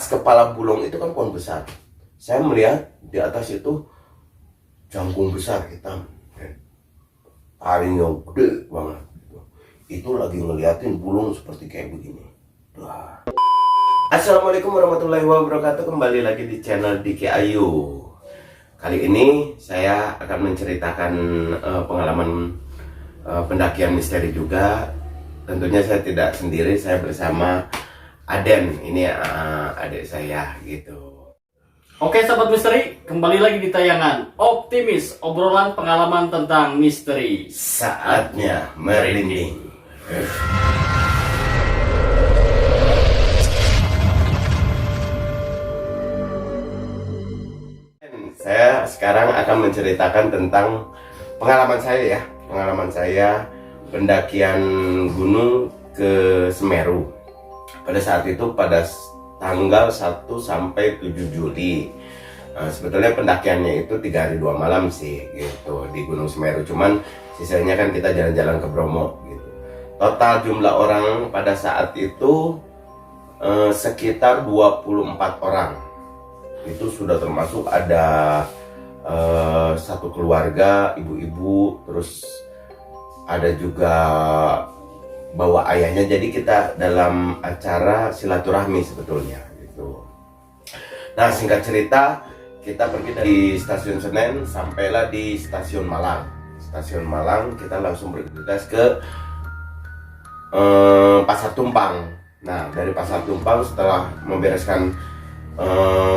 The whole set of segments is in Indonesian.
atas kepala Bulong itu kan pohon besar. Saya melihat di atas itu jangkung besar hitam, taring yang gede banget. Itu lagi ngeliatin Bulong seperti kayak begini. Wah. Assalamualaikum warahmatullahi wabarakatuh. Kembali lagi di channel Diki Ayu. Kali ini saya akan menceritakan pengalaman pendakian misteri juga. Tentunya saya tidak sendiri, saya bersama Aden. Ini adik saya gitu. Oke sahabat misteri, kembali lagi di tayangan Optimis, obrolan pengalaman tentang misteri. Saatnya merinding. Saya sekarang akan menceritakan tentang pengalaman saya ya. Pengalaman saya pendakian gunung ke Semeru. Pada saat itu pada tanggal 1 sampai 7 Juli. Sebetulnya pendakiannya itu 3 hari 2 malam sih gitu di Gunung Semeru. Cuman sisanya kan kita jalan-jalan ke Bromo gitu. Total jumlah orang pada saat itu sekitar 24 orang. Itu sudah termasuk ada satu keluarga, ibu-ibu, terus ada juga bawa ayahnya. Jadi kita dalam acara silaturahmi sebetulnya gitu. Nah, singkat cerita, kita pergi dari stasiun Senen sampailah di stasiun Malang. Stasiun Malang kita langsung bergegas ke Pasar Tumpang. Nah, dari Pasar Tumpang setelah membereskan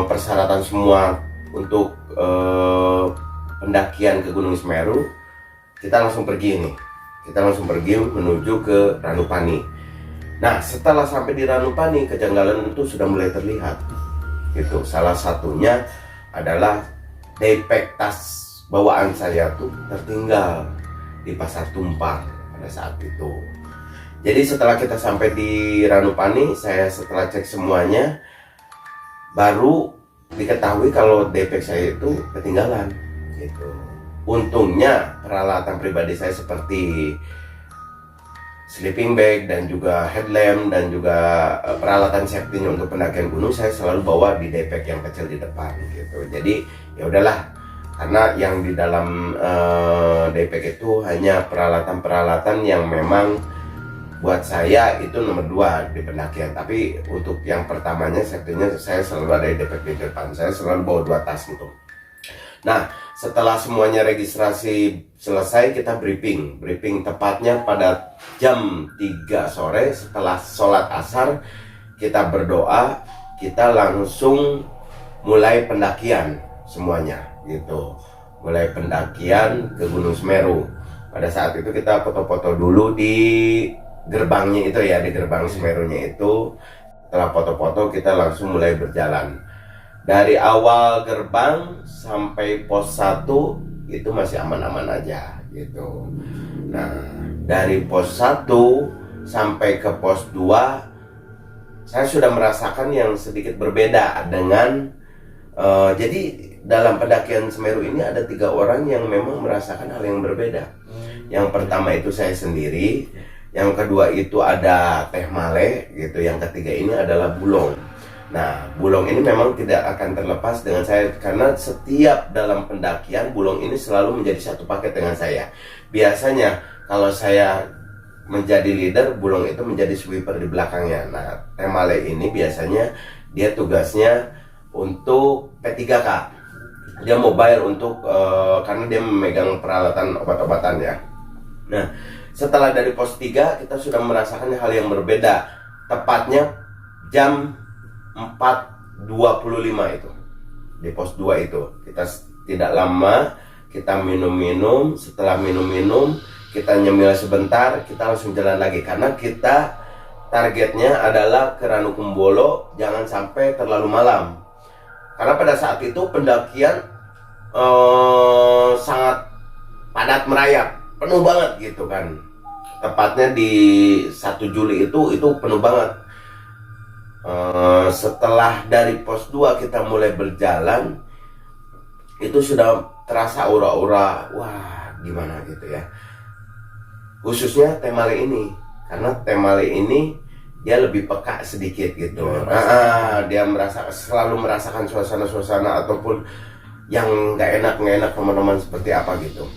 persyaratan semua untuk pendakian ke Gunung Semeru, kita langsung pergi nih. Kita langsung pergi menuju ke Ranupani. Nah, setelah sampai di Ranupani, kejanggalan itu sudah mulai terlihat. Gitu. Salah satunya adalah daypack tas bawaan saya tuh tertinggal di Pasar Tumpang pada saat itu. Jadi setelah kita sampai di Ranupani, saya setelah cek semuanya, baru diketahui kalau daypack saya itu ketinggalan. Gitu. Untungnya peralatan pribadi saya seperti sleeping bag dan juga headlamp dan juga peralatan safety untuk pendakian gunung saya selalu bawa di daypack yang kecil di depan gitu. Jadi ya udahlah, karena yang di dalam daypack itu hanya peralatan-peralatan yang memang buat saya itu nomor 2 di pendakian. Tapi untuk yang pertamanya safety-nya saya selalu ada di daypack di depan. Saya selalu bawa 2 tas gitu. Nah, setelah semuanya registrasi selesai, kita briefing tepatnya pada jam 3 sore setelah sholat asar. Kita berdoa, kita langsung mulai pendakian semuanya gitu. Mulai pendakian ke Gunung Semeru. Pada saat itu kita foto-foto dulu di gerbangnya itu ya, di gerbang Semerunya itu. Setelah foto-foto kita langsung mulai berjalan. Dari awal gerbang sampai pos 1 itu masih aman-aman aja gitu. Nah, dari pos 1 sampai ke pos 2 saya sudah merasakan yang sedikit berbeda dengan jadi dalam pendakian Semeru ini ada 3 orang yang memang merasakan hal yang berbeda. Yang pertama itu saya sendiri, yang kedua itu ada Teh Male gitu, yang ketiga ini adalah Bulong. Nah, Bulong ini memang tidak akan terlepas dengan saya, karena setiap dalam pendakian Bulong ini selalu menjadi satu paket dengan saya. Biasanya kalau saya menjadi leader, Bulong itu menjadi sweeper di belakangnya. Nah, Temale ini biasanya dia tugasnya untuk P3K. Dia mobile untuk karena dia memegang peralatan obat-obatan ya. Nah, setelah dari pos 3 kita sudah merasakan hal yang berbeda. Tepatnya jam 4.25 itu di pos 2 itu kita tidak lama, kita minum-minum. Setelah minum-minum kita nyemil sebentar, kita langsung jalan lagi karena kita targetnya adalah ke Ranukumbolo, jangan sampai terlalu malam. Karena pada saat itu pendakian sangat padat merayap, penuh banget gitu kan. Tepatnya di 1 Juli itu penuh banget. Setelah dari pos 2 kita mulai berjalan, itu sudah terasa aura-aura, wah gimana gitu ya. Khususnya Temale ini, karena Temale ini dia lebih peka sedikit gitu. Dia selalu merasakan suasana-suasana ataupun yang nggak enak teman-teman seperti apa gitu.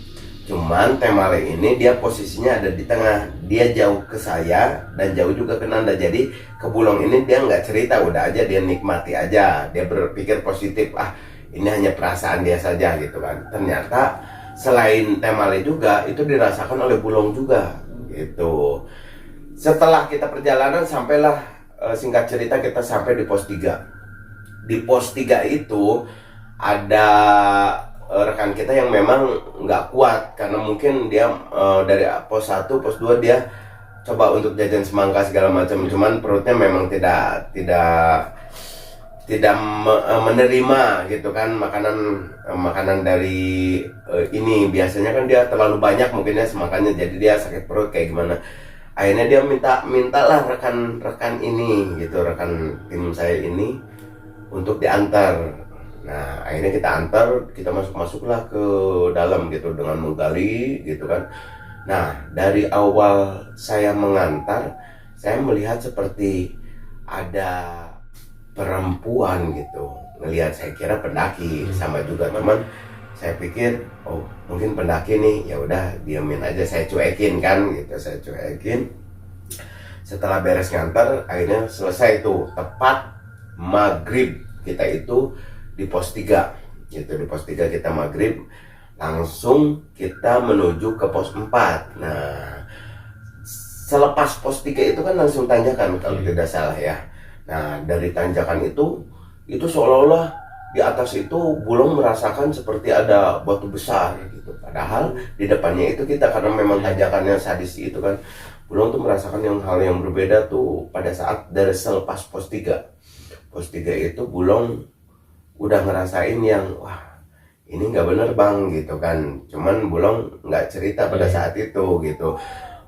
Cuman Temale ini dia posisinya ada di tengah, dia jauh ke saya dan jauh juga ke Nanda. Jadi ke Bulong ini dia nggak cerita, udah aja dia nikmati aja, dia berpikir positif, ini hanya perasaan dia saja gitu kan. Ternyata selain Temale juga itu dirasakan oleh Bulong juga gitu. Setelah kita perjalanan sampailah, singkat cerita kita sampai di pos 3. Di pos 3 itu ada rekan kita yang memang nggak kuat karena mungkin dia dari pos 1, pos 2 dia coba untuk jajan semangka segala macam, cuman perutnya memang tidak menerima gitu kan makanan dari ini. Biasanya kan dia terlalu banyak mungkin ya semangkanya, jadi dia sakit perut kayak gimana. Akhirnya dia mintalah rekan ini gitu, rekan tim saya ini untuk diantar. Nah akhirnya kita antar, kita masuklah ke dalam gitu dengan menggali gitu kan. Nah dari awal saya mengantar, saya melihat seperti ada perempuan gitu. Ngelihat saya kira pendaki sama juga, cuman saya pikir mungkin pendaki nih, ya udah diamin aja, saya cuekin kan gitu, saya cuekin. Setelah beres ngantar akhirnya selesai tuh, tepat maghrib kita itu di pos 3 gitu. Di pos 3 kita maghrib, langsung kita menuju ke pos 4. Nah selepas pos 3 itu kan langsung tanjakan kalau tidak salah ya. Nah dari tanjakan itu seolah-olah di atas itu Bulong merasakan seperti ada batu besar gitu. Padahal di depannya itu kita, karena memang tanjakannya sadis itu kan, Bulong tuh merasakan hal yang berbeda tuh pada saat dari selepas pos 3. Pos 3 itu Bulong udah ngerasain yang ini nggak bener bang gitu kan. Cuman Bulong nggak cerita pada saat itu gitu.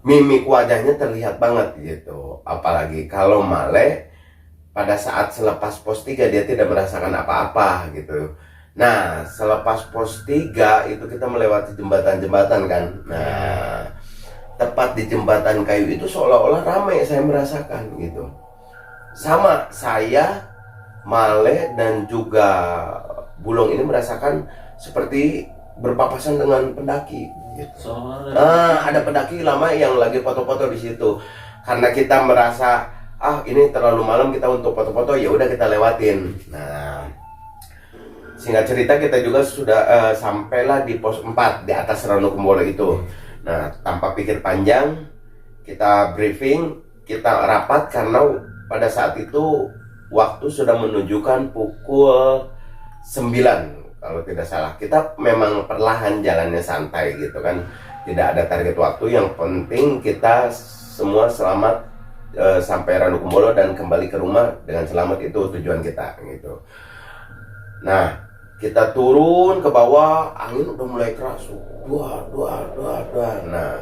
Mimik wajahnya terlihat banget gitu. Apalagi kalau Male pada saat selepas pos 3 dia tidak merasakan apa-apa gitu. Nah selepas pos 3 itu kita melewati jembatan-jembatan kan. Nah tepat di jembatan kayu itu seolah-olah ramai, saya merasakan gitu. Sama saya, Male dan juga Bulong ini merasakan seperti berpapasan dengan pendaki gitu. Ada pendaki lama yang lagi foto-foto di situ. Karena kita merasa ini terlalu malam kita untuk foto-foto, ya udah kita lewatin. Nah singkat cerita kita juga sudah sampailah di pos 4 di atas Ranukumbolo itu. Nah tanpa pikir panjang kita briefing, kita rapat karena pada saat itu waktu sudah menunjukkan pukul 9 kalau tidak salah. Kita memang perlahan jalannya, santai gitu kan, tidak ada target waktu. Yang penting kita semua selamat sampai Ranukumbolo dan kembali ke rumah dengan selamat, itu tujuan kita gitu. Nah kita turun ke bawah, angin udah mulai keras, dua. Nah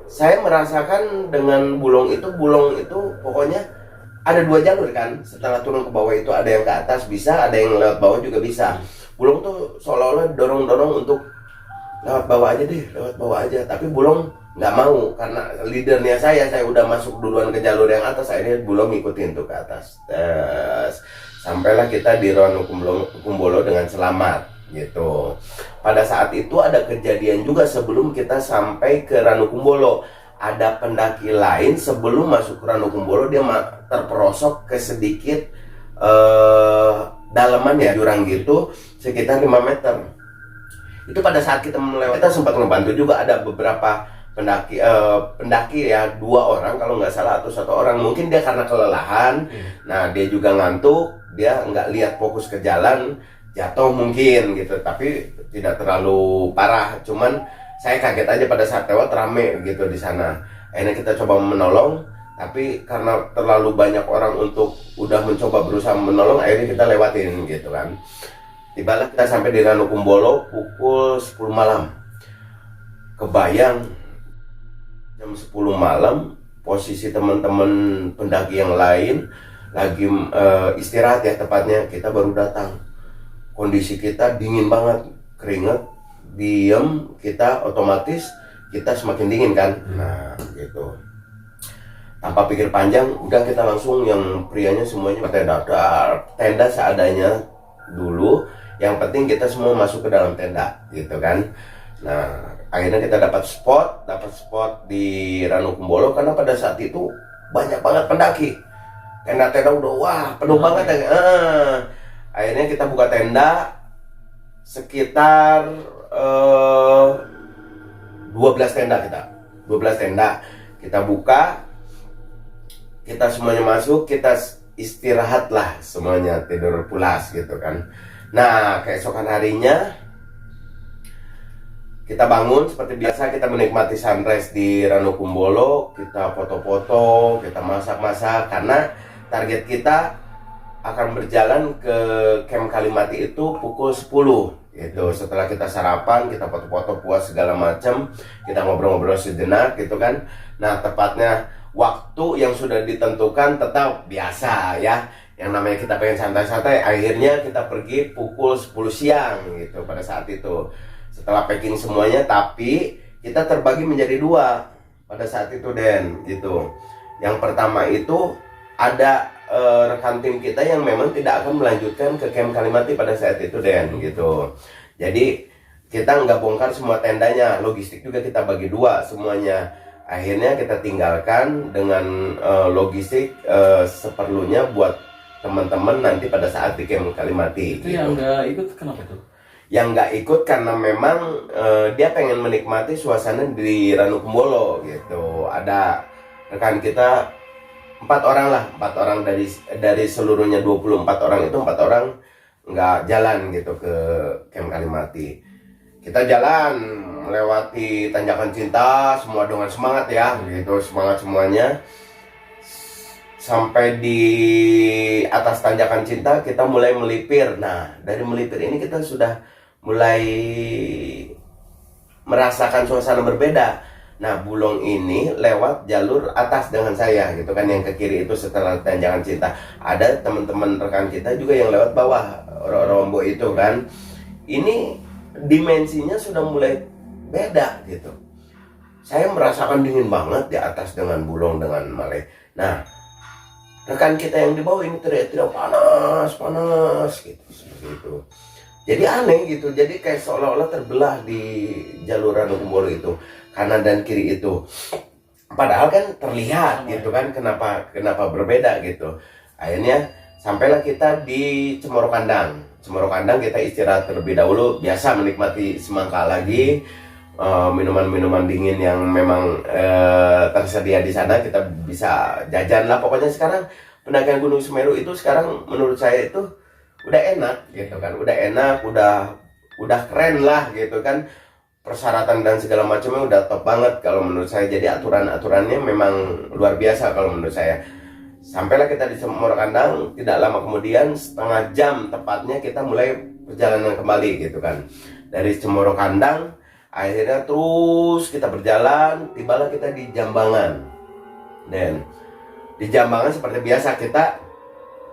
saya merasakan dengan Bulong itu pokoknya ada 2 jalur kan. Setelah turun ke bawah itu ada yang ke atas bisa, ada yang lewat bawah juga bisa. Bulong tuh seolah-olah dorong untuk lewat bawah aja. Tapi Bulong nggak mau, karena leadernya saya udah masuk duluan ke jalur yang atas. Akhirnya Bulong ngikutin tuh ke atas. Sampailah kita di Ranukumbolo dengan selamat gitu. Pada saat itu ada kejadian juga sebelum kita sampai ke Ranukumbolo. Ada pendaki lain sebelum masuk ke Ranukumbolo, dia terperosok ke sedikit dalaman ya, jurang gitu sekitar 5 meter. Itu pada saat kita melewati, kita sempat membantu juga. Ada beberapa pendaki ya, 2 orang kalau nggak salah atau 1 orang. Mungkin dia karena kelelahan, nah dia juga ngantuk, dia nggak lihat fokus ke jalan, jatuh mungkin gitu, tapi tidak terlalu parah. Cuman saya kaget aja pada saat lewat rame gitu di sana. Akhirnya kita coba menolong, tapi karena terlalu banyak orang untuk udah mencoba berusaha menolong, akhirnya kita lewatin gitu kan. Tibalah kita sampai di Ranukumbolo pukul 10 malam. Kebayang jam 10 malam, posisi teman-teman pendaki yang lain lagi istirahat ya tepatnya, kita baru datang. Kondisi kita dingin banget, keringet, diem, kita otomatis kita semakin dingin kan. Nah gitu. tanpa pikir panjang, udah kita langsung yang prianya semuanya tenda seadanya dulu. Yang penting kita semua masuk ke dalam tenda, gitu kan. Nah, akhirnya kita dapat spot di Ranukumbolo karena pada saat itu banyak banget pendaki. Tenda-tenda udah wah penuh banget ya. Akhirnya kita buka tenda sekitar 12 tenda kita buka. Kita semuanya masuk, kita istirahat lah semuanya, tidur pulas gitu kan. Nah, keesokan harinya kita bangun seperti biasa, kita menikmati sunrise di Ranukumbolo, kita foto-foto, kita masak-masak karena target kita akan berjalan ke Camp Kalimati itu pukul 10 gitu. Setelah kita sarapan, kita foto-foto puas segala macam, kita ngobrol-ngobrol sejenak gitu kan. Nah, tepatnya waktu yang sudah ditentukan tetap biasa ya, yang namanya kita pengen santai-santai, akhirnya kita pergi pukul 10 siang gitu pada saat itu setelah packing semuanya. Tapi kita terbagi menjadi dua pada saat itu Den gitu. Yang pertama itu ada rekan tim kita yang memang tidak akan melanjutkan ke Camp Kalimati pada saat itu Den gitu. Jadi kita nggak bongkar semua tendanya, logistik juga kita bagi dua semuanya. Akhirnya kita tinggalkan dengan logistik seperlunya buat teman-teman nanti pada saat di Camp Kalimati. Itu gitu. yang nggak ikut kenapa tuh? Yang nggak ikut karena memang dia pengen menikmati suasana di Ranukumbolo gitu. Ada rekan kita 4 orang dari seluruhnya 24 orang itu 4 orang nggak jalan gitu ke Camp Kalimati. Kita jalan melewati Tanjakan Cinta semua dengan semangat ya gitu, semangat semuanya. Sampai di atas Tanjakan Cinta kita mulai melipir. Nah, dari melipir ini kita sudah mulai merasakan suasana berbeda. Nah, Bulong ini lewat jalur atas dengan saya gitu kan, yang ke kiri itu setelah Tanjakan Cinta. Ada teman-teman rekan kita juga yang lewat bawah Rombo itu kan. Ini dimensinya sudah mulai beda gitu. Saya merasakan dingin banget di atas dengan Bulong dengan Maleh. Nah, rekan kita yang di bawah ini teriak-teriak panas gitu seperti itu. Jadi aneh gitu. Jadi kayak seolah-olah terbelah di jalur Ranukumbolo itu, kanan dan kiri itu. Padahal kan terlihat gitu kan, kenapa berbeda gitu. Akhirnya sampailah kita di Cemoro Kandang. Cemoro Kandang kita istirahat terlebih dahulu, biasa menikmati semangka lagi, minuman-minuman dingin yang memang tersedia di sana, kita bisa jajan lah. Pokoknya sekarang pendakian Gunung Semeru itu sekarang menurut saya itu udah enak gitu kan, udah keren lah gitu kan. Persyaratan dan segala macamnya udah top banget kalau menurut saya. Jadi aturan-aturannya memang luar biasa kalau menurut saya. Sampailah kita di Cemoro Kandang, tidak lama kemudian, setengah jam tepatnya kita mulai perjalanan kembali gitu kan. Dari Cemoro Kandang, akhirnya terus kita berjalan, tibalah kita di Jambangan. Dan di Jambangan seperti biasa kita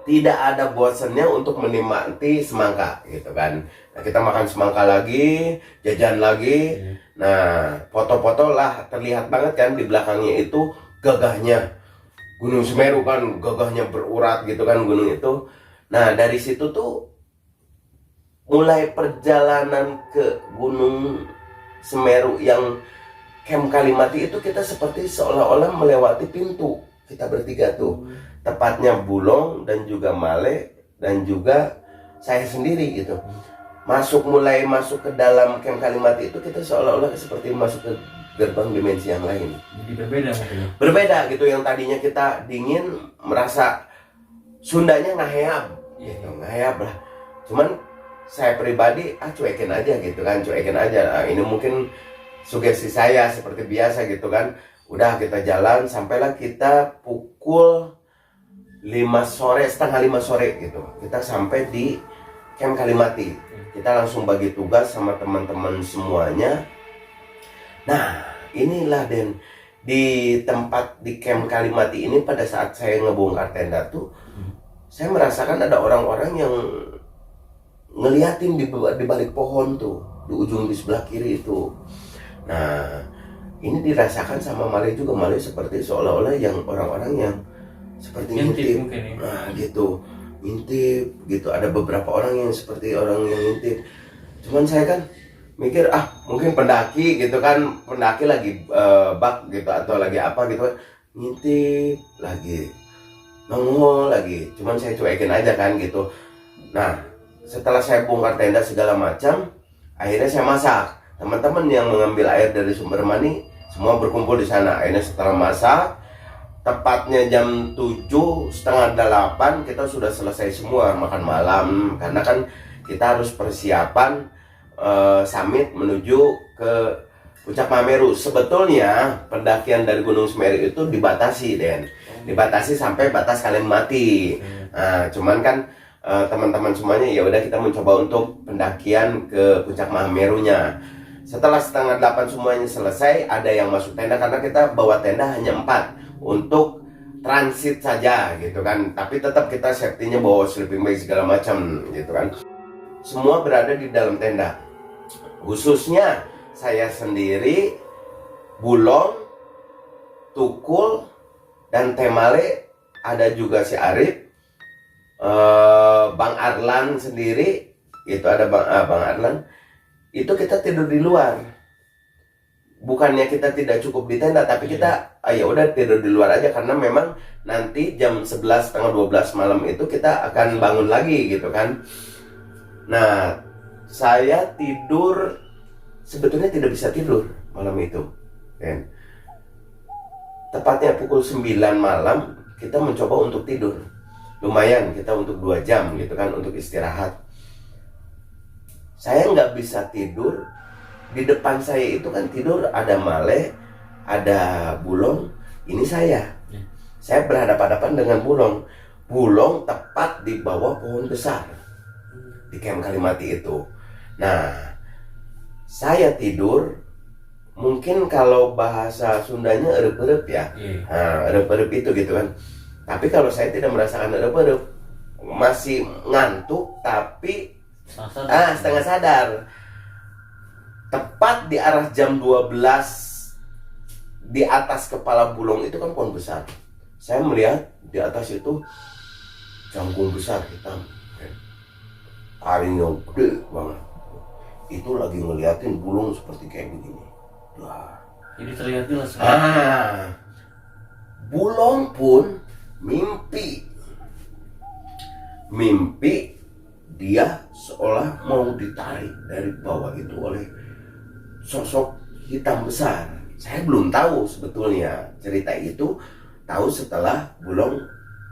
tidak ada bosannya untuk menikmati semangka gitu kan. Nah, kita makan semangka lagi, jajan lagi. Nah, foto-foto lah terlihat banget kan di belakangnya itu gagahnya Gunung Semeru kan, gagahnya berurat gitu kan gunung itu. Nah, dari situ tuh mulai perjalanan ke Gunung Semeru yang Camp Kalimati itu kita seperti seolah-olah melewati pintu. Kita bertiga tuh, tepatnya Bulong dan juga Maleh dan juga saya sendiri gitu. Mulai masuk ke dalam Camp Kalimati itu kita seolah-olah seperti masuk ke gerbang dimensi yang lain. Jadi berbeda mungkin. Berbeda gitu, yang tadinya kita dingin merasa Sundanya ngaheab gitu, ngaheab lah. Cuman saya pribadi cuekin aja gitu kan, cuekin aja. Nah, ini mungkin sugesti saya seperti biasa gitu kan. Udah kita jalan sampailah kita pukul 5 sore, setengah 5 sore gitu. Kita sampai di Camp Kalimati. Kita langsung bagi tugas sama teman-teman semuanya. Nah, inilah Den, di tempat di Camp Kalimati ini pada saat saya ngebongkar tenda tuh, saya merasakan ada orang-orang yang ngeliatin di balik pohon tuh, di ujung di sebelah kiri itu. Nah, ini dirasakan sama Male juga. Male seperti seolah-olah yang orang-orang yang seperti ngintip. mungkin ya. Nah gitu, ngintip gitu. Ada beberapa orang yang seperti orang yang ngintip. Cuman saya kan mikir mungkin pendaki gitu kan, pendaki lagi bak gitu atau lagi apa gitu kan, ngintip lagi, nongol lagi. Cuman saya cuekin aja kan gitu. Nah setelah saya bongkar tenda segala macam, akhirnya saya masak. Teman-teman yang mengambil air dari sumber mani semua berkumpul di sana. Akhirnya setelah masak, tepatnya jam 7, setengah 8 kita sudah selesai semua makan malam. Karena kan kita harus persiapan summit menuju ke Puncak Mahameru. Sebetulnya pendakian dari Gunung Semeru itu dibatasi, Den. Dibatasi sampai batas Kalimati. Nah, cuman kan teman-teman semuanya ya udah kita mencoba untuk pendakian ke Puncak Mahamerunya. Setelah setengah 8 semuanya selesai, ada yang masuk tenda karena kita bawa tenda hanya 4 untuk transit saja gitu kan. Tapi tetap kita safety-nya bawa sleeping bag segala macam gitu kan. Semua berada di dalam tenda. Khususnya saya sendiri, Bulong, Tukul, dan Temale, ada juga si Arif, Bang Arlan sendiri, itu ada Bang Arlan. Itu kita tidur di luar. Bukannya kita tidak cukup di tenda, tapi kita ya udah tidur di luar aja karena memang nanti jam 11 setengah 12 malam itu kita akan bangun lagi gitu kan. Nah, saya tidur sebetulnya tidak bisa tidur malam itu. Dan tepatnya pukul 9 malam kita mencoba untuk tidur. Lumayan kita untuk 2 jam gitu kan untuk istirahat. Saya nggak bisa tidur. Di depan saya itu kan tidur ada Male, ada Bulong, ini saya. Saya berhadapan-hadapan dengan Bulong. Bulong tepat di bawah pohon besar di Camp Kalimati itu. Nah, saya tidur, mungkin kalau bahasa Sundanya erep-erep ya. Nah, erep-erep itu gitu kan. Tapi kalau saya tidak merasakan erep-erep, masih ngantuk tapi setengah sadar. Tepat di arah jam 12 di atas kepala Bulong itu kan pohon besar. Saya melihat di atas itu jangkung besar hitam. Taringnya gede banget. Itu lagi ngeliatin Bulong seperti kayak begini. Wah. Jadi terlihat jelas. Bulong pun mimpi dia seolah mau ditarik dari bawah itu oleh sosok hitam besar. Saya belum tahu sebetulnya cerita itu, tahu setelah Bulong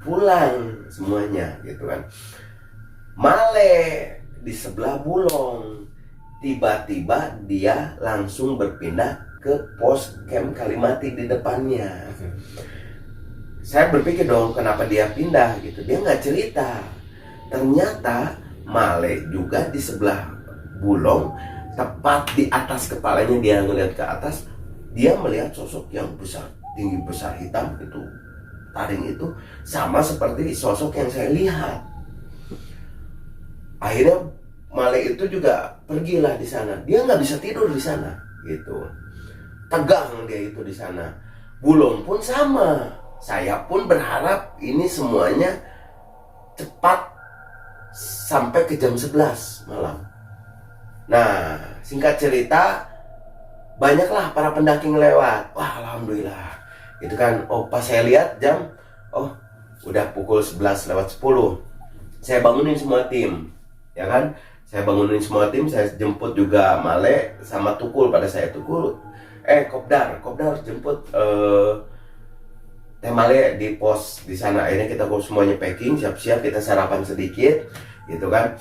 pulang semuanya gitu kan. Male di sebelah Bulong, tiba-tiba dia langsung berpindah ke pos camp Kalimati di depannya. Saya berpikir dong kenapa dia pindah gitu. Dia nggak cerita. Ternyata Male juga di sebelah Bulong, tepat di atas kepalanya dia ngelihat ke atas, dia melihat sosok yang besar, tinggi besar hitam itu, taring itu sama seperti sosok yang saya lihat. Akhirnya Male itu juga pergilah di sana. Dia nggak bisa tidur di sana, gitu. Tegang dia itu di sana. Bulong pun sama. Saya pun berharap ini semuanya cepat sampai ke jam 11 malam. Nah, singkat cerita, banyaklah para pendaki lewat. Wah, alhamdulillah. Itu kan, pas saya lihat jam, udah pukul 11 lewat 10. Saya bangunin semua tim, ya kan? Saya bangunin semua tim, saya jemput juga Male sama Tukul. Pada saya Tukul, Kopdar jemput Temale di pos di sana. Akhirnya kita semuanya packing, siap-siap, kita sarapan sedikit, gitu kan.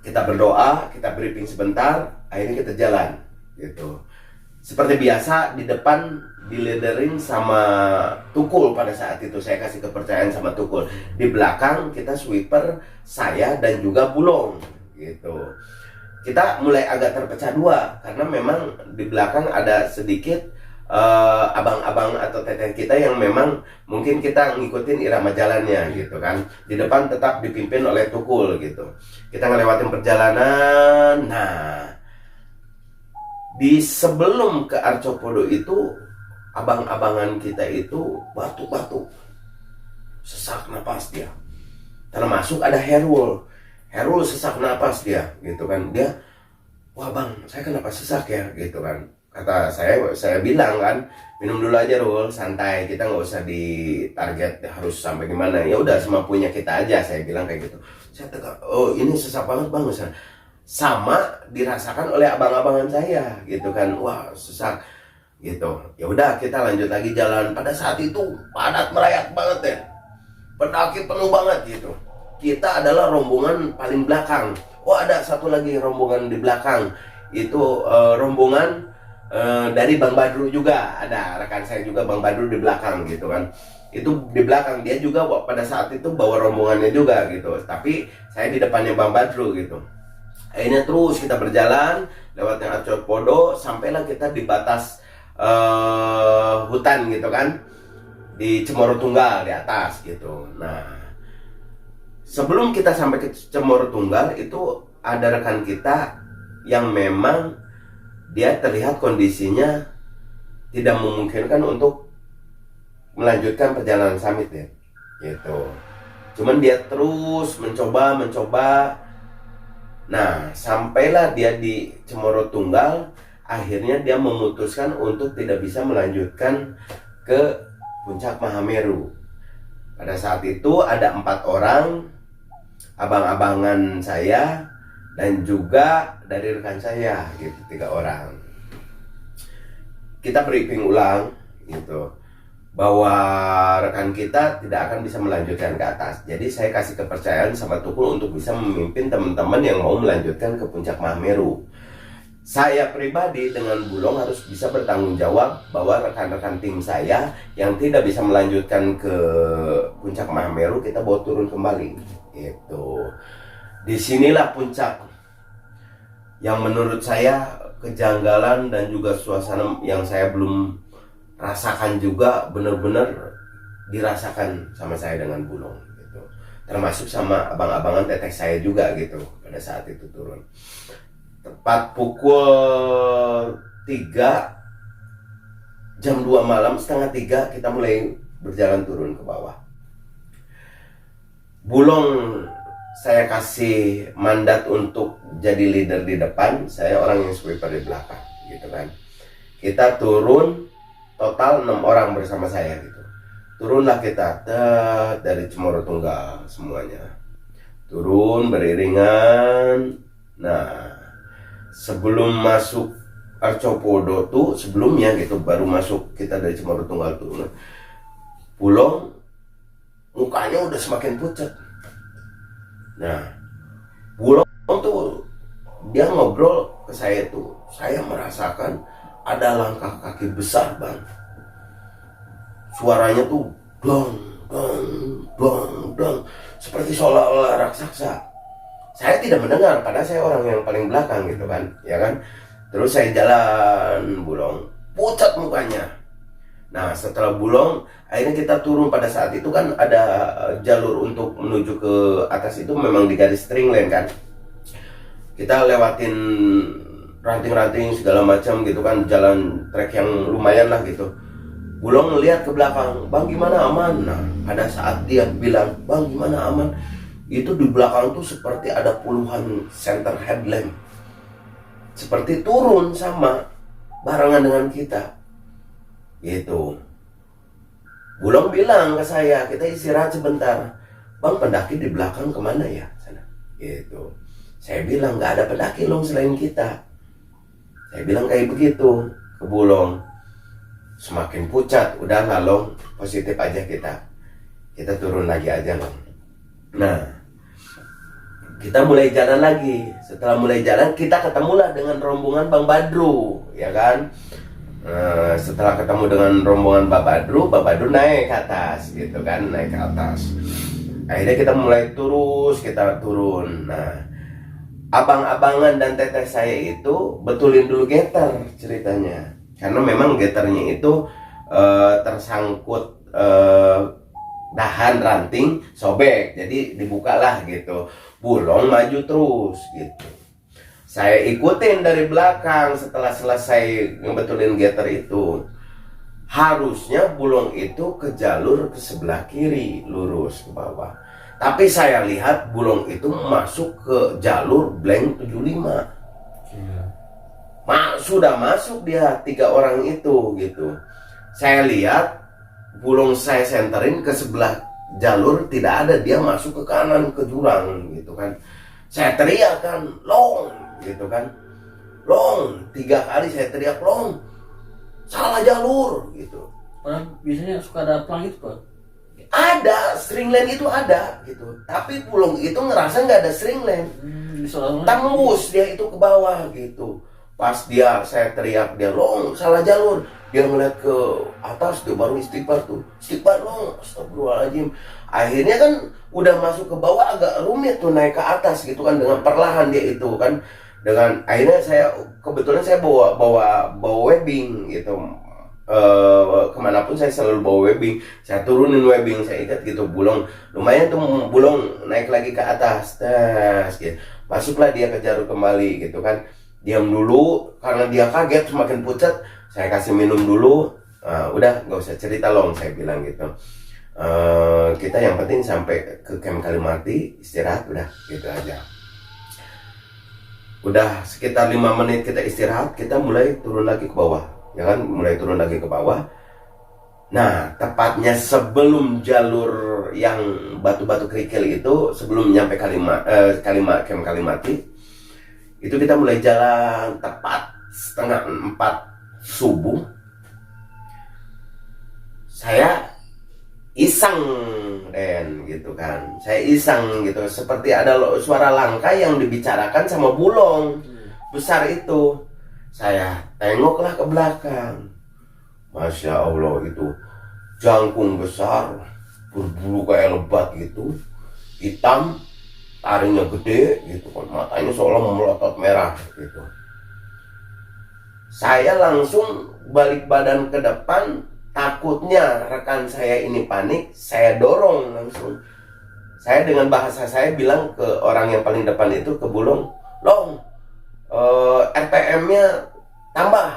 Kita berdoa, kita briefing sebentar, akhirnya kita jalan, gitu. Seperti biasa di depan dileaderin sama Tukul pada saat itu. Saya kasih kepercayaan sama Tukul. Di belakang kita sweeper, saya dan juga Bulong, gitu. Kita mulai agak terpecah dua karena memang di belakang ada sedikit abang-abang atau teteh kita yang memang mungkin kita ngikutin irama jalannya gitu kan. Di depan tetap dipimpin oleh Tukul gitu. Kita ngelewatin perjalanan. Nah, Di sebelum ke Arcopodo itu, abang-abangan kita itu batuk-batuk, sesak napas dia. Termasuk ada Herul sesak napas dia, gitu kan. Dia, wah bang, saya kenapa sesak ya, gitu kan. Kata saya bilang kan, minum dulu aja Rul, santai, kita nggak usah ditarget harus sampai gimana. Ya udah semampunya kita aja, saya bilang kayak gitu. Saya tegak, oh ini sesak banget bang, sama dirasakan oleh abang-abangan saya, gitu kan. Wah sesak, gitu. Ya udah kita lanjut lagi jalan. Pada saat itu padat merayap banget ya, pendaki penuh banget gitu. Kita adalah rombongan paling belakang. Oh ada satu lagi rombongan di belakang, itu rombongan dari Bang Badru juga, ada rekan saya juga Bang Badru di belakang gitu kan. Itu di belakang, dia juga pada saat itu bawa rombongannya juga gitu, tapi saya di depannya Bang Badru gitu. Akhirnya terus kita berjalan lewat yang Arcopodo, sampailah kita di batas hutan gitu kan, di Cemoro Tunggal di atas gitu. Nah sebelum kita sampai ke Cemoro Tunggal itu ada rekan kita yang memang dia terlihat kondisinya tidak memungkinkan untuk melanjutkan perjalanan summit ya, gitu. Cuman dia terus mencoba. Nah, sampailah dia di Cemoro Tunggal, akhirnya dia memutuskan untuk tidak bisa melanjutkan ke Puncak Mahameru. Pada saat itu ada 4 orang, abang-abangan saya dan juga dari rekan saya gitu, 3 orang. Kita briefing ulang gitu, bahwa rekan kita tidak akan bisa melanjutkan ke atas. Jadi saya kasih kepercayaan sama Tukul untuk bisa memimpin teman-teman yang mau melanjutkan ke Puncak Mahameru. Saya pribadi dengan Bulong harus bisa bertanggung jawab bahwa rekan-rekan tim saya yang tidak bisa melanjutkan ke Puncak Mahameru kita bawa turun kembali gitu. Disinilah puncak yang menurut saya kejanggalan dan juga suasana yang saya belum rasakan juga, benar-benar dirasakan sama saya dengan Bulong gitu. Termasuk sama abang-abangan teteh saya juga gitu pada saat itu turun. Tepat pukul 3 jam 2 malam, setengah 3 kita mulai berjalan turun ke bawah. Bulong saya kasih mandat untuk jadi leader di depan, saya orang yang sweeper di belakang gitu kan. Kita turun total 6 orang bersama saya gitu. Turunlah kita dari Cemoro Tunggal semuanya. Turun beriringan. Nah, sebelum masuk Arcopodo tuh sebelumnya gitu, baru masuk kita dari Cemoro Tunggal turun. Bulong mukanya udah semakin pucat. Nah, Bulong tuh dia ngobrol ke saya tuh, saya merasakan ada langkah kaki besar bang. Suaranya tuh dong, seperti seolah-olah raksasa. Saya tidak mendengar, karena saya orang yang paling belakang gitu kan, ya kan. Terus saya jalan, Bulong pucat mukanya. Nah setelah Bulong, akhirnya kita turun. Pada saat itu kan ada jalur untuk menuju ke atas itu memang di garis string line kan. Kita lewatin ranting-ranting segala macam gitu kan, jalan trek yang lumayan lah gitu. Bulong ngeliat ke belakang, bang gimana aman? Nah pada saat dia bilang bang gimana aman, itu di belakang tuh seperti ada puluhan center headlamp, seperti turun sama barengan dengan kita gitu. Bulong bilang ke saya, kita istirahat sebentar. Bang pendaki di belakang kemana ya sana gitu. Saya bilang nggak ada pendaki long selain kita. Saya bilang kayak begitu ke Bulong. Semakin pucat, udah lah long, positif aja kita turun lagi aja long. Nah kita mulai jalan lagi. Setelah mulai jalan kita ketemulah dengan rombongan Bang Badru, ya kan. Setelah ketemu dengan rombongan Bang Badru naik ke atas gitu kan, naik ke atas. Akhirnya kita mulai kita turun. Nah abang-abangan dan teteh saya itu betulin dulu getar ceritanya, karena memang getarnya itu tersangkut dahan ranting sobek, jadi dibukalah gitu. Bulong maju terus gitu. Saya ikutin dari belakang setelah selesai ngebetulin getter itu. Harusnya Bulong itu ke jalur ke sebelah kiri, lurus ke bawah. Tapi saya lihat Bulong itu masuk ke jalur blank 75. Sudah masuk dia 3 orang itu gitu. Saya lihat Bulong saya senterin ke sebelah jalur, tidak ada, dia masuk ke kanan ke jurang gitu kan. Saya teriak kan, Long gitu kan, Long, 3 kali saya teriak, Long, salah jalur gitu. Padahal biasanya suka ada pelang itu, Pak. Ada string lane itu ada gitu, tapi Bulong itu ngerasa nggak ada string lane. Tembus dia itu ke bawah gitu. Pas saya teriak dia, Long, salah jalur. Dia ngeliat ke atas, dia baru istighfar tuh. Istighfar, Long, astagfirullahaladzim. Akhirnya kan udah masuk ke bawah, agak rumit tuh naik ke atas gitu kan, dengan perlahan dia itu kan. Dengan akhirnya kebetulan saya bawa webbing gitu. Kemanapun saya selalu bawa webbing, saya turunin webbing, saya ikat gitu. Bulong lumayan tuh, Bulong naik lagi ke atas, gitu. Masuklah dia ke jalur kembali gitu kan. Diam dulu karena dia kaget, semakin pucat. Saya kasih minum dulu. Udah nggak usah cerita, Long, saya bilang gitu. Kita yang penting sampai ke camp Kalimati, istirahat, udah gitu aja. Udah sekitar 5 menit kita istirahat, kita mulai turun lagi ke bawah, ya kan, mulai turun lagi ke bawah. Nah, tepatnya sebelum jalur yang batu-batu kerikil itu, sebelum nyampe camp Kalimati, itu kita mulai jalan tepat 3:30 subuh. Saya iseng Den gitu kan, saya iseng gitu, seperti ada suara langkah yang dibicarakan sama Bulong besar itu. Saya tengoklah ke belakang, Masya Allah, itu jangkung besar berbulu kayak lebat gitu, hitam, taringnya gede gitu kan, matanya seolah melotot merah gitu. Saya langsung balik badan ke depan, takutnya rekan saya ini panik, saya dorong langsung. Saya dengan bahasa saya bilang ke orang yang paling depan itu, ke Bulong, Long, RPM-nya tambah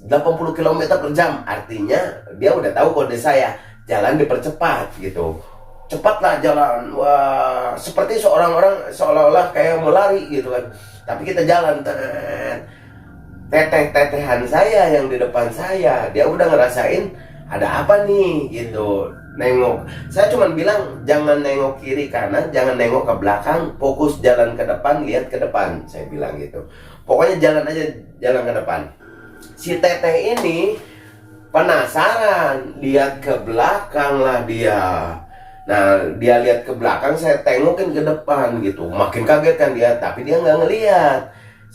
80 km per jam. Artinya dia udah tahu kode saya, jalan dipercepat gitu. Cepatlah jalan. Wah, seperti seolah-olah kayak mau lari gitu kan. Tapi kita jalan, teteh-tetehan saya yang di depan saya, dia udah ngerasain ada apa nih gitu. Nengok, saya cuma bilang jangan nengok kiri kanan, jangan nengok ke belakang, fokus jalan ke depan, lihat ke depan, saya bilang gitu. Pokoknya jalan aja, jalan ke depan. Si teteh ini penasaran, lihat ke belakang lah dia. Nah, dia lihat ke belakang, saya tengokin ke depan gitu. Makin kaget kan dia, tapi dia nggak ngelihat.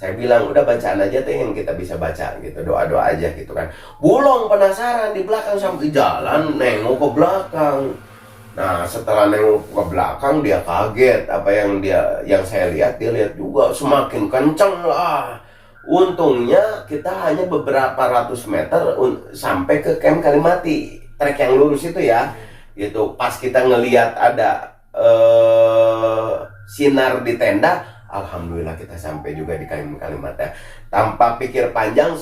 Saya bilang, udah bacaan aja tuh yang kita bisa baca gitu, doa-doa aja gitu kan. Bulong penasaran di belakang sampai jalan, nengok ke belakang. Nah, setelah nengok ke belakang, dia kaget. Apa yang saya lihat, dia lihat juga, semakin kenceng lah. Untungnya kita hanya beberapa ratus meter sampai ke camp Kalimati, trek yang lurus itu ya. Gitu, pas kita ngelihat ada sinar di tenda, alhamdulillah kita sampai juga di Kalimati. Tanpa pikir panjang,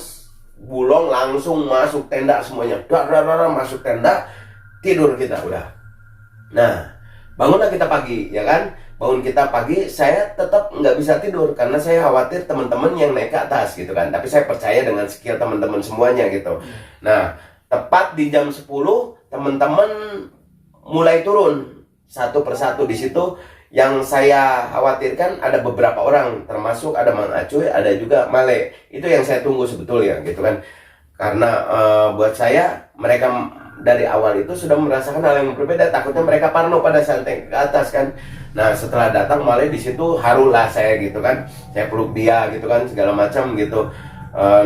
Bulong langsung masuk tenda semuanya. Masuk tenda, tidur kita udah. Nah, bangunlah kita pagi, ya kan? Bangun kita pagi, saya tetap nggak bisa tidur karena saya khawatir teman-teman yang naik ke atas gitu kan. Tapi saya percaya dengan skill teman-teman semuanya gitu. Nah, tepat di jam 10, teman-teman mulai turun satu persatu. Di situ yang saya khawatirkan ada beberapa orang, termasuk ada Mang Acuy, ada juga Male. Itu yang saya tunggu sebetulnya gitu kan. Karena buat saya, mereka dari awal itu sudah merasakan hal yang berbeda. Takutnya mereka parno pada saat naik ke atas kan. Nah, setelah datang Male di situ, harulah saya gitu kan. Saya peluk dia gitu kan, segala macam gitu.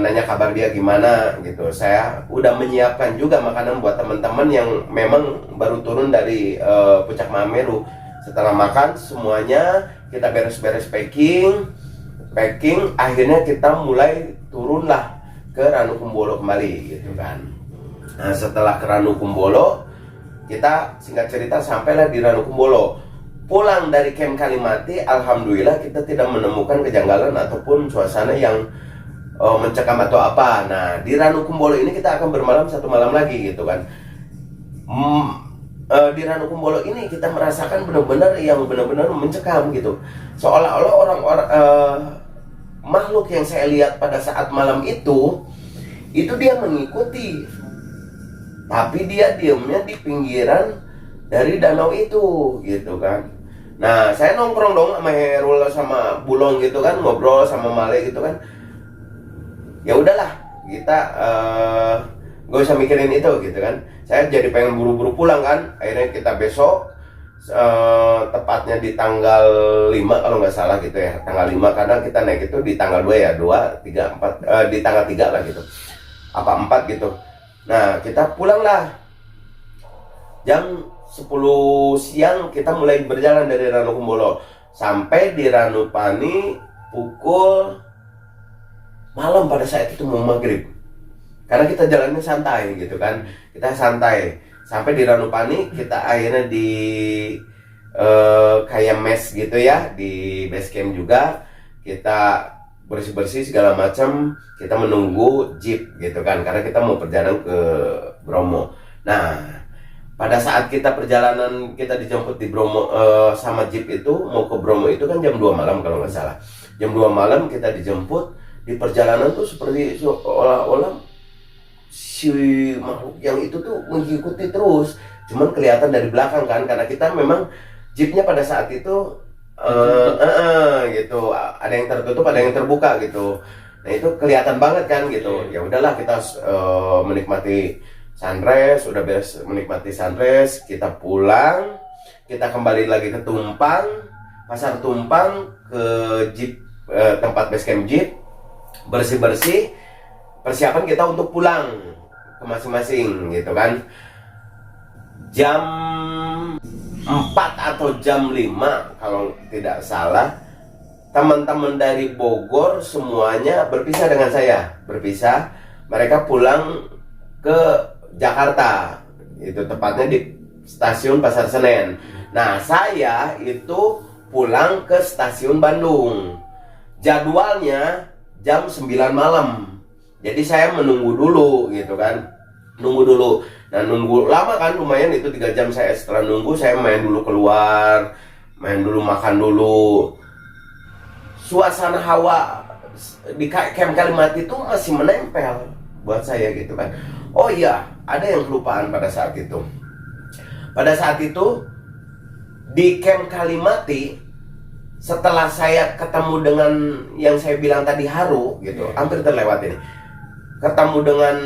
Nanya kabar dia gimana gitu. Saya udah menyiapkan juga makanan buat teman-teman yang memang baru turun dari Puncak Mahameru. Setelah makan semuanya, kita beres-beres packing, akhirnya kita mulai turunlah ke Ranukumbolo kembali gitu kan. Nah, setelah ke Ranukumbolo, kita singkat cerita sampailah di Ranukumbolo. pulang dari Camp Kalimati, alhamdulillah kita tidak menemukan kejanggalan ataupun suasana yang mencekam atau apa. Nah, di Ranukumbolo ini kita akan bermalam 1 malam lagi gitu kan. Di Ranukumbolo ini kita merasakan benar-benar yang benar-benar mencekam gitu. Seolah-olah orang-orang makhluk yang saya lihat pada saat malam itu dia mengikuti, tapi dia diamnya di pinggiran dari danau itu gitu kan. Nah, saya nongkrong dong sama Herul sama Bulong gitu kan, ngobrol sama Male gitu kan. Ya udahlah, kita gak usah mikirin itu gitu kan. Saya jadi pengen buru-buru pulang kan. Akhirnya kita besok tepatnya di tanggal 5 kalau nggak salah gitu ya. Tanggal 5 karena kita naik itu di tanggal 2 ya, 2, 3, 4 di tanggal 3 lah gitu. Apa 4 gitu. Nah, kita pulang lah. Jam 10 siang kita mulai berjalan dari Ranukumbolo sampai di Ranupani pukul malam pada saat itu mau maghrib. Karena kita jalannya santai gitu kan, kita santai sampai di Ranupani. Kita akhirnya di kayak mes gitu ya, di base camp juga. Kita bersih-bersih segala macam, kita menunggu jeep gitu kan, karena kita mau perjalanan ke Bromo. Nah, pada saat kita perjalanan, kita dijemput di Bromo sama jeep itu mau ke Bromo itu kan jam 2 malam kalau nggak salah. Jam 2 malam kita dijemput. Di perjalanan tuh seperti seolah-olah si makhluk yang itu tuh mengikuti terus. Cuman kelihatan dari belakang kan, karena kita memang jeepnya pada saat itu gitu, ada yang tertutup, ada yang terbuka gitu. Nah, itu kelihatan banget kan gitu. Ya udahlah, kita menikmati sunrise, udah beres menikmati sunrise, kita pulang, kita kembali lagi ke Tumpang, Pasar Tumpang, ke jeep, tempat base camp jeep, bersih-bersih, persiapan kita untuk pulang ke masing-masing gitu kan. Jam 4 atau jam 5 kalau tidak salah, teman-teman dari Bogor semuanya berpisah dengan saya, berpisah, mereka pulang ke Jakarta, itu tepatnya di stasiun Pasar Senen. Nah, saya itu pulang ke stasiun Bandung. Jadwalnya jam 9 malam. Jadi saya menunggu dulu gitu kan. Nunggu dulu. Nah, nunggu lama kan, lumayan itu 3 jam. Saya setelah nunggu, saya main dulu keluar, main dulu, makan dulu. Suasana hawa di Camp Kalimati itu masih menempel buat saya gitu kan. Oh iya, ada yang kelupaan pada saat itu. Pada saat itu di Camp Kalimati, setelah saya ketemu dengan yang saya bilang tadi Haru gitu, hampir terlewat ini. Ketemu dengan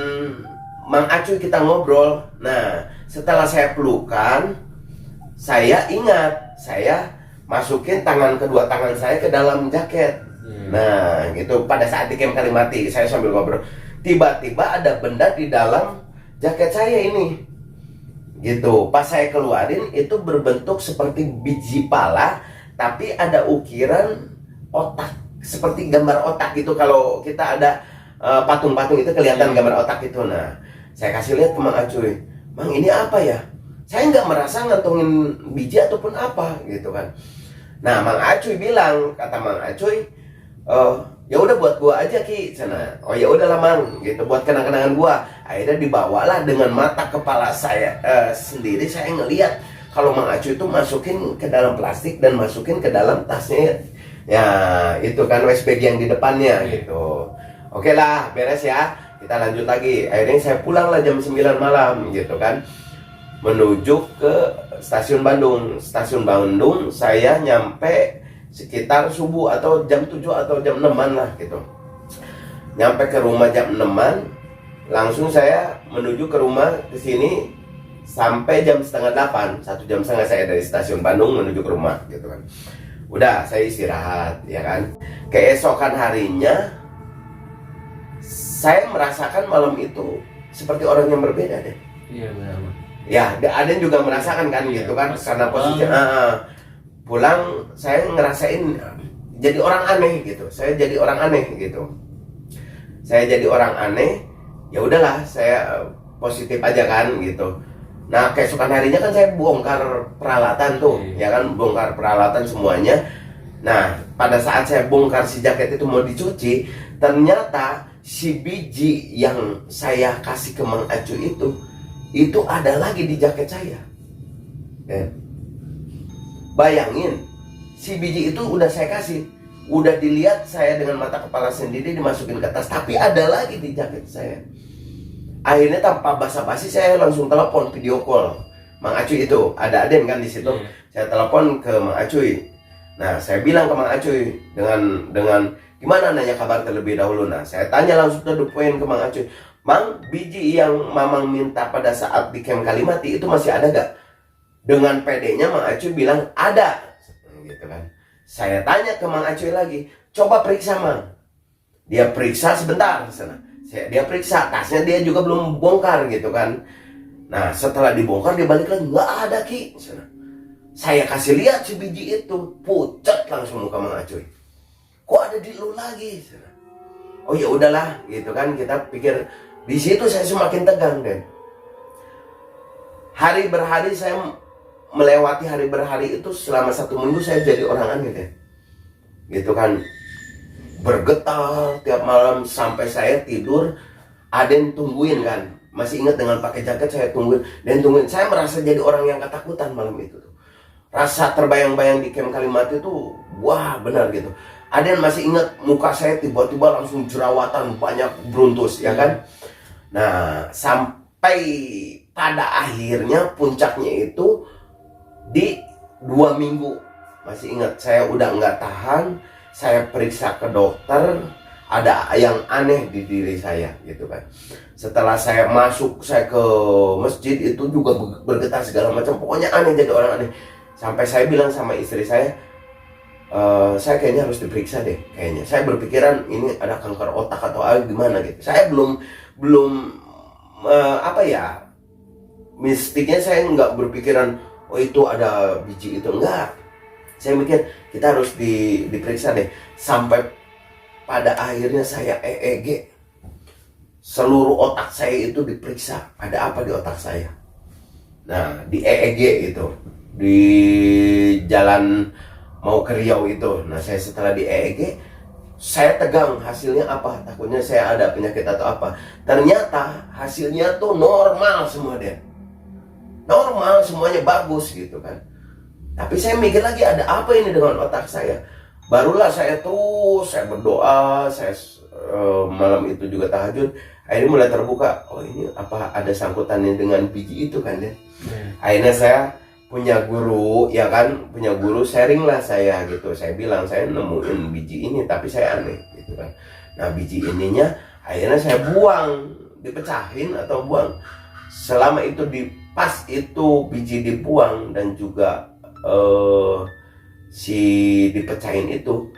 Mang Acuy, kita ngobrol. Nah, setelah saya pelukan, saya ingat saya masukin kedua tangan saya ke dalam jaket. Nah, gitu pada saat di Camp Kalimati, saya sambil ngobrol. Tiba-tiba ada benda di dalam jaket saya ini. Gitu. Pas saya keluarin, itu berbentuk seperti biji pala, tapi ada ukiran otak, seperti gambar otak gitu. Kalau kita ada patung-patung itu kelihatan gambar otak itu. Nah, saya kasih lihat ke Mang Acuy. Mang, ini apa ya? Saya nggak merasa ngantongin biji ataupun apa gitu kan. Nah, Mang Acuy bilang, kata Mang Acuy, ya udah buat gua aja Ki sana. Oh ya udahlah Mang, gitu, buat kenang-kenangan gua. Akhirnya dibawalah dengan mata kepala saya sendiri. Saya ngelihat kalau Mang Acuy itu masukin ke dalam plastik dan masukin ke dalam tasnya. Ya, itu kan waste bag yang di depannya gitu. Oke lah, beres ya. Kita lanjut lagi. Akhirnya saya pulang lah jam 9 malam gitu kan, menuju ke stasiun Bandung. Stasiun Bandung saya nyampe sekitar subuh atau jam 7 atau jam 6-an lah gitu. Nyampe ke rumah jam 6-an, langsung saya menuju ke rumah ke sini sampai jam setengah 8. 1 jam setengah saya dari stasiun Bandung menuju ke rumah gitu kan. Udah, saya istirahat ya kan. Keesokan harinya saya merasakan malam itu seperti orang yang berbeda deh. Iya, benar. Ya, ada yang juga merasakan kan gitu kan, karena posisinya pulang saya ngerasain jadi orang aneh gitu. Saya jadi orang aneh gitu. Saya jadi orang aneh. Ya udahlah, saya positif aja kan gitu. Nah keesokan harinya kan saya bongkar peralatan tuh, ya kan, bongkar peralatan semuanya. Nah pada saat saya bongkar si jaket itu mau dicuci, ternyata si biji yang saya kasih ke Mang Acu itu ada lagi di jaket saya. Bayangin, si biji itu udah saya kasih, udah dilihat saya dengan mata kepala sendiri, dimasukin ke tas, tapi ada lagi di jaket saya. Akhirnya tanpa basa-basi saya langsung telepon, video call Mang Acuy. Itu ada Aden kan di situ. Saya telepon ke Mang Acuy. Nah saya bilang ke Mang Acuy dengan gimana, nanya kabar terlebih dahulu. Nah saya tanya langsung to the point ke Mang Acuy, Mang, biji yang Mamang minta pada saat di camp Kalimati itu masih ada gak? Dengan pedenya Mang Acuy bilang ada, gitu kan. Saya tanya ke Mang Acuy lagi, coba periksa Mang. Dia periksa sebentar sana. Dia periksa tasnya, dia juga belum bongkar gitu kan. Nah setelah dibongkar dia balik lagi, nggak ada Ki. Saya kasih lihat si biji itu, pucat langsung muka Mang Acuy. Kok ada di lu lagi? Oh ya udahlah gitu kan, kita pikir. Di situ saya semakin tegang deh. Hari berhari saya melewati hari berhari itu, selama 1 minggu saya jadi orang aneh deh. Gitu kan. Bergetar tiap malam sampai saya tidur, Aden tungguin kan, masih ingat dengan pakai jaket saya tungguin dan tungguin. Saya merasa jadi orang yang ketakutan malam itu tuh. Rasa terbayang-bayang di camp Kalimati itu, wah benar gitu. Aden masih ingat muka saya tiba-tiba langsung jerawatan banyak beruntus ya kan. Nah sampai pada akhirnya puncaknya itu di 2 minggu. Masih ingat, saya udah nggak tahan. Saya periksa ke dokter, ada yang aneh di diri saya gitu kan. Setelah saya masuk, saya ke masjid itu juga bergetar segala macam. Pokoknya aneh, jadi orang aneh. Sampai saya bilang sama istri saya kayaknya harus diperiksa deh kayaknya. Saya berpikiran ini ada kanker otak atau gimana gitu. Saya belum mistiknya saya nggak berpikiran oh itu ada biji itu, enggak. Saya mikir kita harus diperiksa deh. Sampai pada akhirnya saya EEG. Seluruh otak saya itu diperiksa. Ada apa di otak saya? Nah di EEG itu, di jalan mau ke Riau itu. Nah saya setelah di EEG, saya tegang, hasilnya apa? Takutnya saya ada penyakit atau apa. Ternyata hasilnya tuh normal semua deh. Normal, semuanya bagus gitu kan. Tapi saya mikir lagi, ada apa ini dengan otak saya? Barulah saya berdoa, saya malam itu juga tahajud. Akhirnya mulai terbuka, oh ini apa ada sangkutannya dengan biji itu kan ya? Akhirnya saya punya guru, ya kan, punya guru, sharing lah saya gitu. Saya bilang saya nemuin biji ini, tapi saya aneh gitu kan. Nah biji ininya akhirnya saya buang, dipecahin atau buang. Selama itu pas itu biji dibuang dan juga si dipecahin itu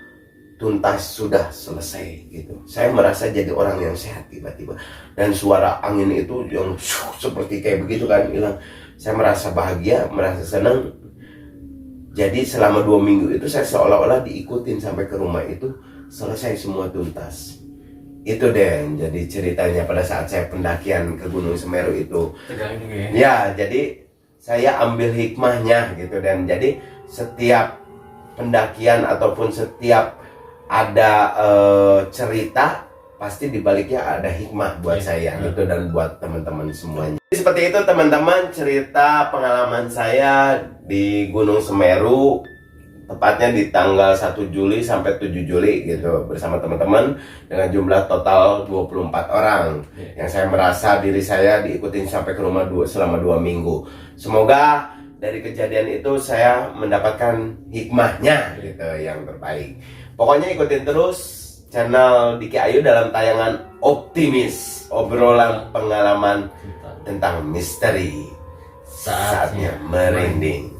tuntas, sudah selesai gitu. Saya merasa jadi orang yang sehat tiba-tiba, dan suara angin itu yang seperti kayak begitu kan hilang. Saya merasa bahagia, merasa senang. Jadi selama 2 minggu itu saya seolah-olah diikutin sampai ke rumah itu, selesai semua tuntas. Itu deh jadi ceritanya pada saat saya pendakian ke Gunung Semeru itu. Ya, jadi saya ambil hikmahnya gitu. Dan jadi setiap pendakian ataupun setiap ada cerita, pasti dibaliknya ada hikmah buat saya gitu, dan buat teman-teman semuanya. Jadi seperti itu teman-teman, cerita pengalaman saya di Gunung Semeru, tepatnya di tanggal 1 Juli sampai 7 Juli gitu, bersama teman-teman dengan jumlah total 24 orang. Yang saya merasa diri saya diikutin sampai ke rumah selama 2 minggu. Semoga dari kejadian itu saya mendapatkan hikmahnya gitu, yang terbaik. Pokoknya ikutin terus channel Diki Ayu dalam tayangan Optimis, obrolan pengalaman tentang misteri. Saatnya merinding.